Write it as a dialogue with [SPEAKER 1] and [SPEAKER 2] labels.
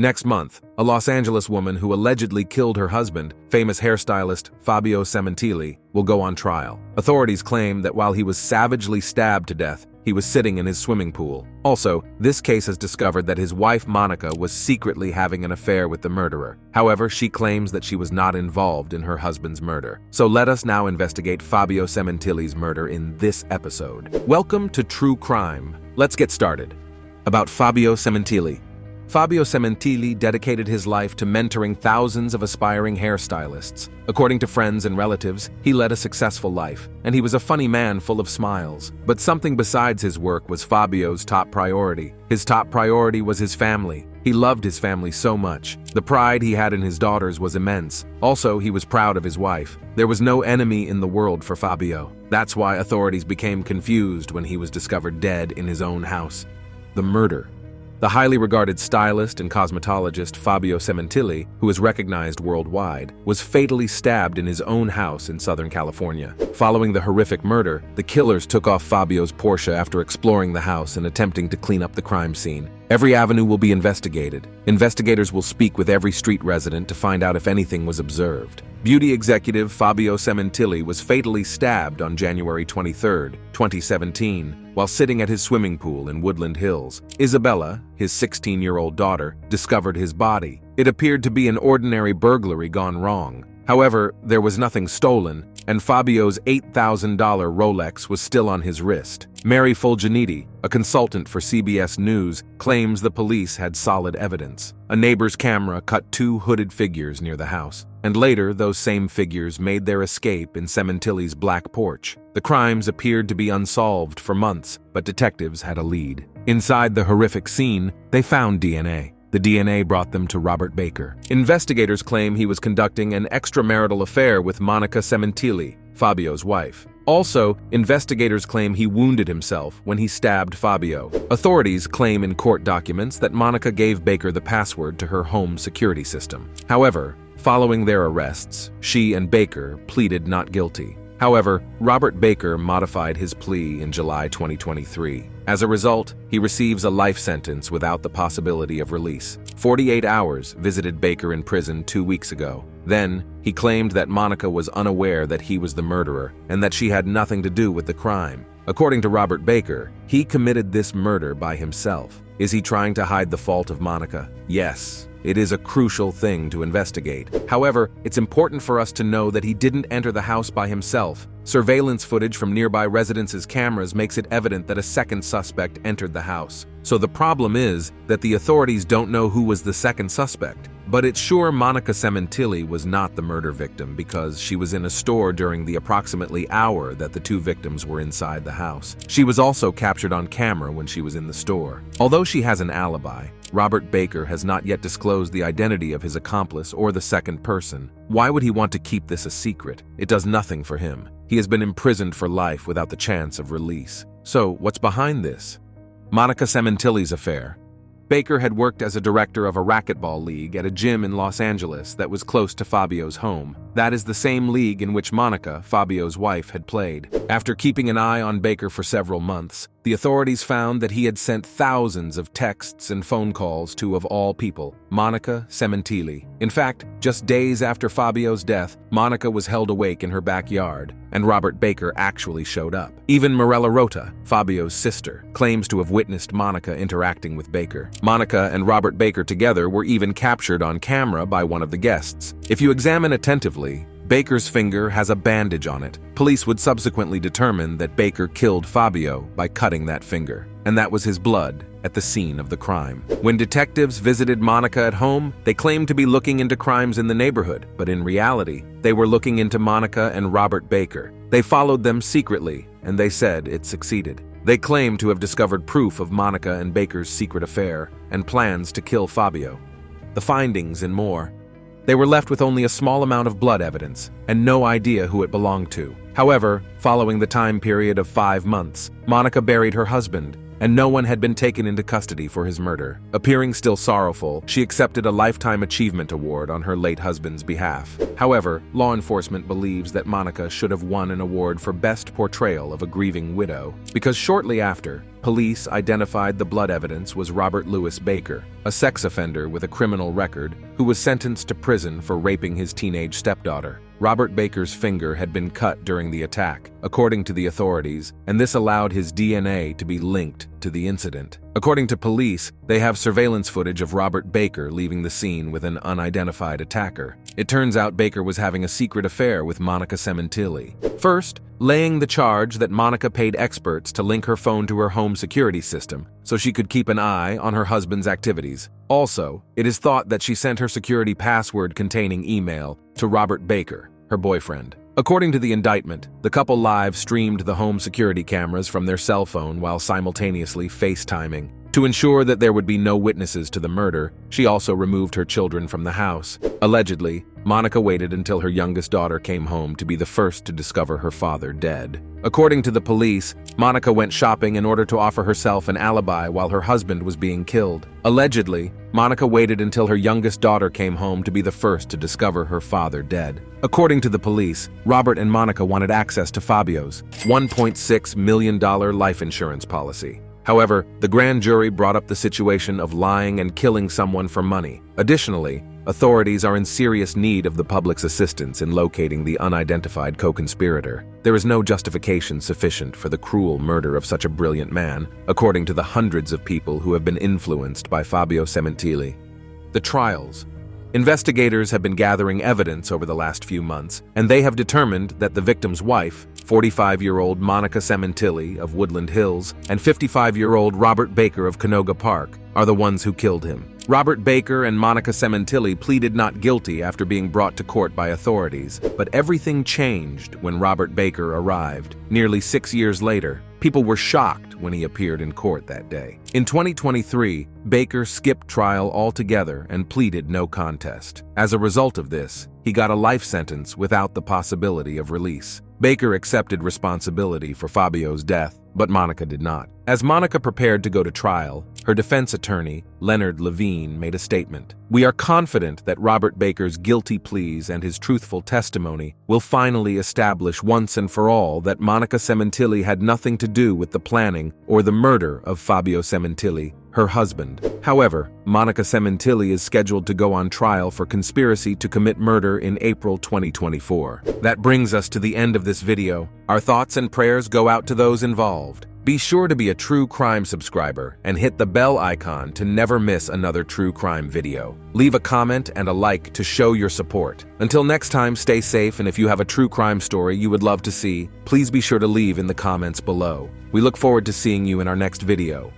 [SPEAKER 1] Next month, a Los Angeles woman who allegedly killed her husband, famous hairstylist Fabio Sementilli, will go on trial. Authorities claim that while he was savagely stabbed to death, he was sitting in his swimming pool. Also, this case has discovered that his wife Monica was secretly having an affair with the murderer. However, she claims that she was not involved in her husband's murder. So let us now investigate Fabio Sementilli's murder in this episode. Welcome to True Crime. Let's get started. About Fabio Sementilli. Fabio Sementilli dedicated his life to mentoring thousands of aspiring hairstylists. According to friends and relatives, he led a successful life, and he was a funny man full of smiles. But something besides his work was Fabio's top priority. His top priority was his family. He loved his family so much. The pride he had in his daughters was immense. Also, he was proud of his wife. There was no enemy in the world for Fabio. That's why authorities became confused when he was discovered dead in his own house. The murder. The highly regarded stylist and cosmetologist Fabio Sementilli, who is recognized worldwide, was fatally stabbed in his own house in Southern California. Following the horrific murder, the killers took off Fabio's Porsche after exploring the house and attempting to clean up the crime scene. Every avenue will be investigated. Investigators will speak with every street resident to find out if anything was observed. Beauty executive Fabio Sementilli was fatally stabbed on January 23, 2017, while sitting at his swimming pool in Woodland Hills. Isabella, his 16-year-old daughter, discovered his body. It appeared to be an ordinary burglary gone wrong. However, there was nothing stolen, and Fabio's $8,000 Rolex was still on his wrist. Mary Fulginiti, a consultant for CBS News, claims the police had solid evidence. A neighbor's camera cut two hooded figures near the house, and later those same figures made their escape in Sementilli's black porch. The crimes appeared to be unsolved for months, but detectives had a lead. Inside the horrific scene, they found DNA. The DNA brought them to Robert Baker. Investigators claim he was conducting an extramarital affair with Monica Sementilli, Fabio's wife. Also, investigators claim he wounded himself when he stabbed Fabio. Authorities claim in court documents that Monica gave Baker the password to her home security system. However, following their arrests, she and Baker pleaded not guilty. However, Robert Baker modified his plea in July 2023. As a result, he receives a life sentence without the possibility of release. 48 Hours visited Baker in prison 2 weeks ago. Then, he claimed that Monica was unaware that he was the murderer and that she had nothing to do with the crime. According to Robert Baker, he committed this murder by himself. Is he trying to hide the fault of Monica? Yes. It is a crucial thing to investigate. However, it's important for us to know that he didn't enter the house by himself. Surveillance footage from nearby residences' cameras makes it evident that a second suspect entered the house. So the problem is that the authorities don't know who was the second suspect. But it's sure Monica Sementilli was not the murder victim because she was in a store during the approximately hour that the two victims were inside the house. She was also captured on camera when she was in the store. Although she has an alibi, Robert Baker has not yet disclosed the identity of his accomplice or the second person. Why would he want to keep this a secret? It does nothing for him. He has been imprisoned for life without the chance of release. So, what's behind this? Monica Sementilli's affair. Baker had worked as a director of a racquetball league at a gym in Los Angeles that was close to Fabio's home. That is the same league in which Monica, Fabio's wife, had played. After keeping an eye on Baker for several months, the authorities found that he had sent thousands of texts and phone calls to, of all people, Monica Sementilli. In fact, just days after Fabio's death, Monica was held awake in her backyard, and Robert Baker actually showed up. Even Mirella Rota, Fabio's sister, claims to have witnessed Monica interacting with Baker. Monica and Robert Baker together were even captured on camera by one of the guests. If you examine attentively, Baker's finger has a bandage on it. Police would subsequently determine that Baker killed Fabio by cutting that finger, and that was his blood at the scene of the crime. When detectives visited Monica at home, they claimed to be looking into crimes in the neighborhood, but in reality, they were looking into Monica and Robert Baker. They followed them secretly, and they said it succeeded. They claimed to have discovered proof of Monica and Baker's secret affair and plans to kill Fabio. The findings and more. They were left with only a small amount of blood evidence and no idea who it belonged to. However, following the time period of 5 months, Monica buried her husband, and no one had been taken into custody for his murder. Appearing still sorrowful, she accepted a Lifetime Achievement Award on her late husband's behalf. However, law enforcement believes that Monica should have won an award for Best Portrayal of a Grieving Widow, because shortly after, police identified the blood evidence was Robert Louis Baker, a sex offender with a criminal record who was sentenced to prison for raping his teenage stepdaughter. Robert Baker's finger had been cut during the attack, according to the authorities, and this allowed his DNA to be linked to the incident. According to police, they have surveillance footage of Robert Baker leaving the scene with an unidentified attacker. It turns out Baker was having a secret affair with Monica Sementilli. First, laying the charge that Monica paid experts to link her phone to her home security system so she could keep an eye on her husband's activities. Also, it is thought that she sent her security password-containing email to Robert Baker, her boyfriend. According to the indictment, the couple live streamed the home security cameras from their cell phone while simultaneously FaceTiming. To ensure that there would be no witnesses to the murder, she also removed her children from the house. Allegedly, Monica waited until her youngest daughter came home to be the first to discover her father dead. According to the police, Monica went shopping in order to offer herself an alibi while her husband was being killed. Allegedly, Monica waited until her youngest daughter came home to be the first to discover her father dead. According to the police, Robert and Monica wanted access to Fabio's $1.6 million life insurance policy. However, the grand jury brought up the situation of lying and killing someone for money. Additionally, authorities are in serious need of the public's assistance in locating the unidentified co-conspirator. There is no justification sufficient for the cruel murder of such a brilliant man, according to the hundreds of people who have been influenced by Fabio Sementilli. The trials. Investigators have been gathering evidence over the last few months, and they have determined that the victim's wife, 45-year-old Monica Sementilli of Woodland Hills, and 55-year-old Robert Baker of Canoga Park, are the ones who killed him. Robert Baker and Monica Sementilli pleaded not guilty after being brought to court by authorities, but everything changed when Robert Baker arrived. Nearly 6 years later, people were shocked when he appeared in court that day. In 2023, Baker skipped trial altogether and pleaded no contest. As a result of this, he got a life sentence without the possibility of release. Baker accepted responsibility for Fabio's death, but Monica did not. As Monica prepared to go to trial, her defense attorney, Leonard Levine, made a statement. "We are confident that Robert Baker's guilty pleas and his truthful testimony will finally establish once and for all that Monica Sementilli had nothing to do with the planning or the murder of Fabio Sementilli, her husband." However, Monica Sementilli is scheduled to go on trial for conspiracy to commit murder in April 2024. That brings us to the end of this video. Our thoughts and prayers go out to those involved. Be sure to be a True Crime subscriber and hit the bell icon to never miss another true crime video. Leave a comment and a like to show your support. Until next time, stay safe, and if you have a true crime story you would love to see, please be sure to leave in the comments below. We look forward to seeing you in our next video.